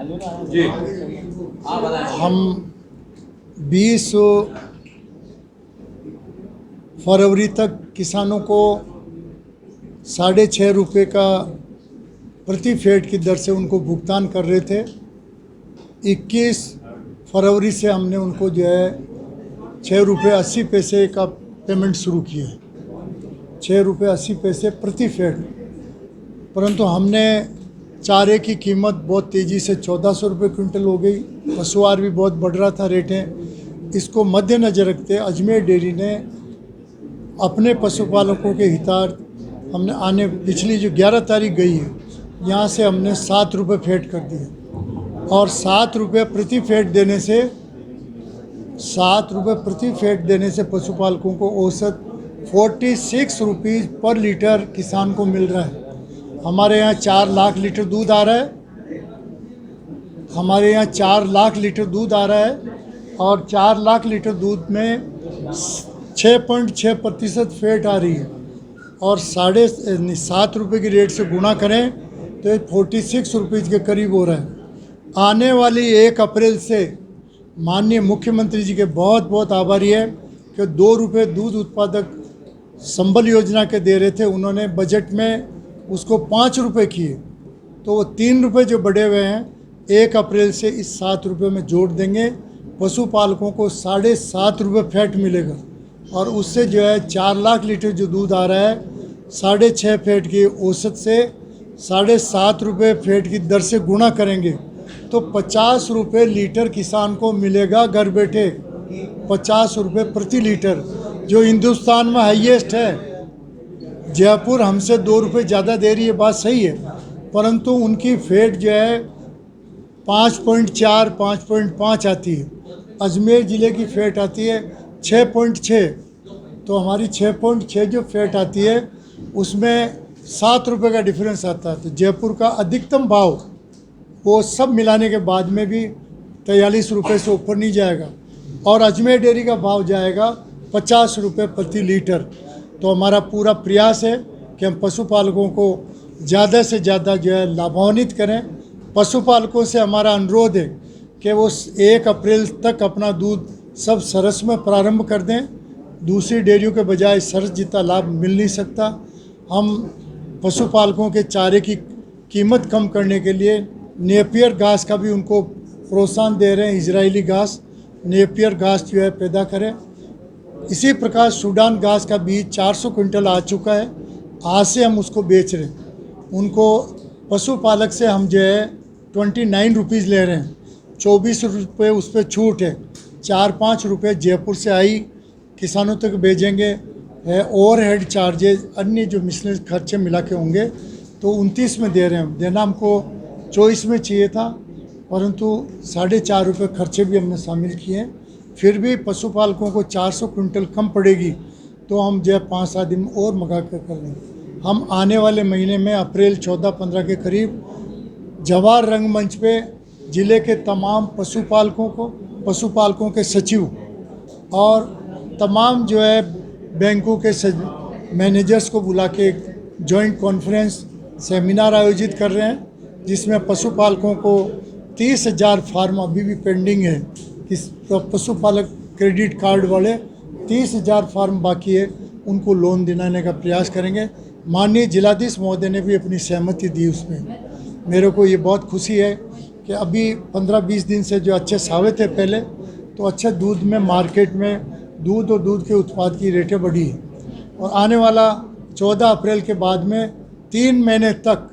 जी हम 20 फरवरी तक किसानों को 6.5 रुपये का प्रति फेट की दर से उनको भुगतान कर रहे थे। 21 फरवरी से हमने उनको जो है 6 रुपये 80 पैसे का पेमेंट शुरू किया है, 6 रुपये 80 पैसे प्रति फेट। परंतु हमने चारे की कीमत बहुत तेज़ी से 1400 रुपये क्विंटल हो गई, पशुआहार भी बहुत बढ़ रहा था रेटें। इसको मद्देनज़र रखते अजमेर डेयरी ने अपने पशुपालकों के हितार्थ हमने पिछली जो 11 तारीख गई है यहाँ से हमने 7 रुपये फेट कर दिए, और 7 रुपये प्रति फेट देने से 7 रुपये प्रति फेट देने से पशुपालकों को औसत 46 रुपीज़ पर लीटर किसान को मिल रहा है। हमारे यहाँ 4 लाख लीटर दूध आ रहा है, हमारे यहाँ 4 लाख लीटर दूध आ रहा है, और 4 लाख लीटर दूध में 6.6% फेट आ रही है, और 7.5 रुपये की रेट से गुणा करें तो 46 रुपीज़ के करीब हो रहा है। आने वाली 1 अप्रैल से माननीय मुख्यमंत्री जी के बहुत बहुत आभारी है कि 2 रुपये दूध उत्पादक संबल योजना के दे रहे थे, उन्होंने बजट में उसको 5 रुपये किए, तो वो 3 रुपये जो बढ़े हुए हैं 1 अप्रैल से इस 7 रुपये में जोड़ देंगे। पशुपालकों को 7.5 रुपये फैट मिलेगा, और उससे जो है 4 लाख लीटर जो दूध आ रहा है 6.5 फैट की औसत से 7.5 रुपये फैट की दर से गुणा करेंगे तो 50 रुपये लीटर किसान को मिलेगा घर बैठे, 50 रुपये प्रति लीटर, जो हिंदुस्तान में हाईएस्ट है। जयपुर हमसे 2 रुपये ज़्यादा दे रही है, बात सही है, परंतु उनकी फेट जो है 5.4 5.5 आती है। अजमेर ज़िले की फेट आती है 6.6, तो हमारी 6.6 जो फेट आती है उसमें 7 रुपये का डिफरेंस आता है। तो जयपुर का अधिकतम भाव वो सब मिलाने के बाद में भी 43 रुपये से ऊपर नहीं जाएगा, और अजमेर डेयरी का भाव जाएगा 50 रुपये प्रति लीटर। तो हमारा पूरा प्रयास है कि हम पशुपालकों को ज़्यादा से ज़्यादा जो है लाभान्वित करें। पशुपालकों से हमारा अनुरोध है कि वो 1 अप्रैल तक अपना दूध सब सरस में प्रारंभ कर दें। दूसरी डेयरियों के बजाय सरस जितना लाभ मिल नहीं सकता। हम पशुपालकों के चारे की कीमत कम करने के लिए नेपियर घास का भी उनको प्रोत्साहन दे रहे हैं। इजरायली घास, नेपियर घास जो है पैदा करें। इसी प्रकार सूडान घास का बीज 400 क्विंटल आ चुका है, आज से हम उसको बेच रहे हैं। उनको पशुपालक से हम जो है 29 रुपीज़ ले रहे हैं, 24 रुपये उस पर छूट है, 4-5 रुपये जयपुर से आई किसानों तक भेजेंगे। ओवरहेड चार्जेज अन्य जो मिसलेनियस खर्चे मिला के होंगे तो 29 में दे रहे हैं। देना हमको 24 में चाहिए था, परंतु 4.5 रुपये खर्चे भी हमने शामिल किए हैं। फिर भी पशुपालकों को 400 क्विंटल कम पड़ेगी तो हम जो 5-7 दिन और मंगा कर लेंगे। हम आने वाले महीने में अप्रैल 14-15 के करीब जवाहर रंगमंच पे ज़िले के तमाम पशुपालकों के सचिव और तमाम जो है बैंकों के मैनेजर्स को बुला के जॉइंट कॉन्फ्रेंस सेमिनार आयोजित कर रहे हैं, जिसमें पशुपालकों को 30,000 फार्म अभी भी पेंडिंग है। इस पशुपालक क्रेडिट कार्ड वाले 30,000 फार्म बाकी है, उनको लोन दिलाने का प्रयास करेंगे। माननीय जिलाधीश महोदय ने भी अपनी सहमति दी उसमें। मेरे को ये बहुत खुशी है कि अभी 15-20 दिन से जो अच्छे सावे थे पहले, तो अच्छे दूध में मार्केट में दूध और दूध के उत्पाद की रेटें बढ़ी है, और आने वाला 14 अप्रैल के बाद में 3 महीने तक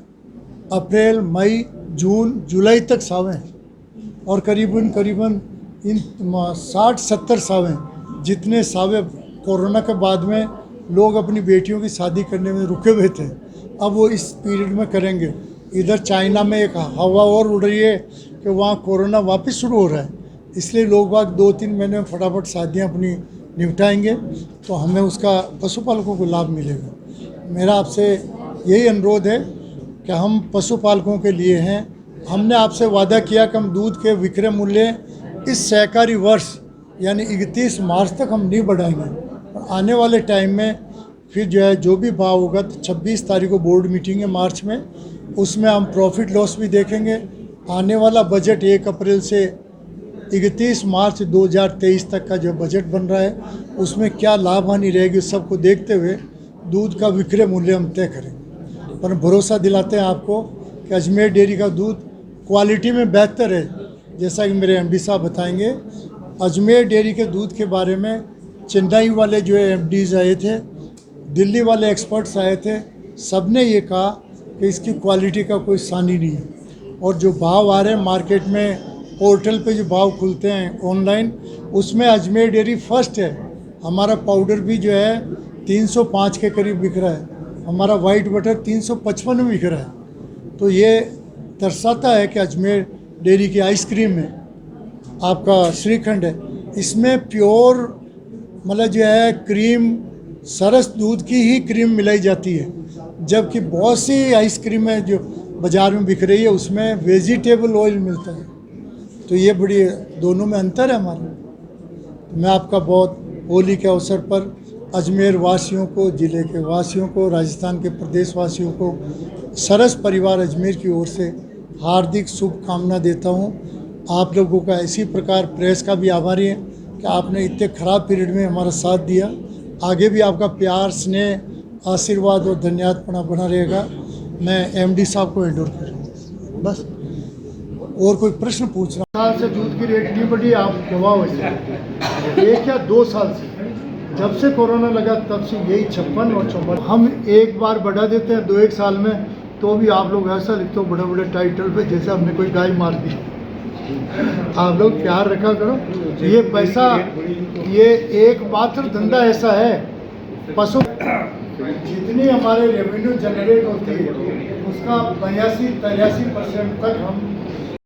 अप्रैल, मई, जून, जुलाई तक सावे हैं, और करीबन इन 60-70 सावे जितने सावे कोरोना के बाद में लोग अपनी बेटियों की शादी करने में रुके हुए थे, अब वो इस पीरियड में करेंगे। इधर चाइना में एक हवा और उड़ रही है कि वहाँ कोरोना वापस शुरू हो रहा है, इसलिए लोग बाग 2-3 महीने में फटाफट शादियाँ अपनी निपटाएंगे, तो हमें उसका पशुपालकों को लाभ मिलेगा। मेरा आपसे यही अनुरोध है कि हम पशुपालकों के लिए हैं। हमने आपसे वादा किया कि हम दूध के विक्रय मूल्य इस सहकारी वर्ष यानी 31 मार्च तक हम नहीं बढ़ाएंगे, और आने वाले टाइम में फिर जो है जो भी भाव होगा तो 26 तारीख को बोर्ड मीटिंग है मार्च में, उसमें हम प्रॉफिट लॉस भी देखेंगे आने वाला बजट 1 अप्रैल से 31 मार्च 2023 तक का जो बजट बन रहा है उसमें क्या लाभ हानि रहेगी सबको देखते हुए दूध का विक्रय मूल्य हम तय करेंगे। पर भरोसा दिलाते हैं आपको कि अजमेर डेयरी का दूध क्वालिटी में बेहतर है। जैसा कि मेरे एमडी साहब बताएंगे, अजमेर डेयरी के दूध के बारे में चेन्नई वाले जो एमडीज आए थे, दिल्ली वाले एक्सपर्ट्स आए थे, सब ने ये कहा कि इसकी क्वालिटी का कोई सानी नहीं है। और जो भाव आ रहे हैं मार्केट में, पोर्टल पे जो भाव खुलते हैं ऑनलाइन, उसमें अजमेर डेयरी फर्स्ट है। हमारा पाउडर भी जो है 305 के करीब बिक रहा है, हमारा वाइट बटर 355 में बिक रहा है। तो ये दर्शाता है कि अजमेर डेयरी की आइसक्रीम में आपका श्रीखंड है, इसमें प्योर मतलब जो है क्रीम, सरस दूध की ही क्रीम मिलाई जाती है। जबकि बहुत सी आइसक्रीमें जो बाज़ार में बिक रही है उसमें वेजिटेबल ऑयल मिलता है। तो ये बड़ी दोनों में अंतर है हमारे। मैं आपका बहुत होली के अवसर पर अजमेर वासियों को, ज़िले के वासियों को, राजस्थान के प्रदेश वासियों को, सरस परिवार अजमेर की ओर से हार्दिक शुभकामना देता हूँ। आप लोगों का इसी प्रकार प्रेस का भी आभारी है कि आपने इतने ख़राब पीरियड में हमारा साथ दिया। आगे भी आपका प्यार, स्नेह, आशीर्वाद और धन्यवादपना बना रहेगा। मैं एमडी साहब को एंडोर करूँगा बस। और कोई प्रश्न पूछ रहा? साल से दूध की रेट नहीं बढ़ी, आप गवाह हो जाए। 1 या 2 साल से, जब से कोरोना लगा तब से यही 56 और 54। हम एक बार बढ़ा देते हैं 2-1 साल में, तो भी आप लोग ऐसा लिखते हो बड़े बड़े टाइटल पे जैसे हमने कोई गाय मार दी। आप लोग प्यार रखा करो। ये पैसा, ये एकमात्र धंधा ऐसा है, पशु जितनी हमारे रेवेन्यू जनरेट होती है उसका 82-83% तक हम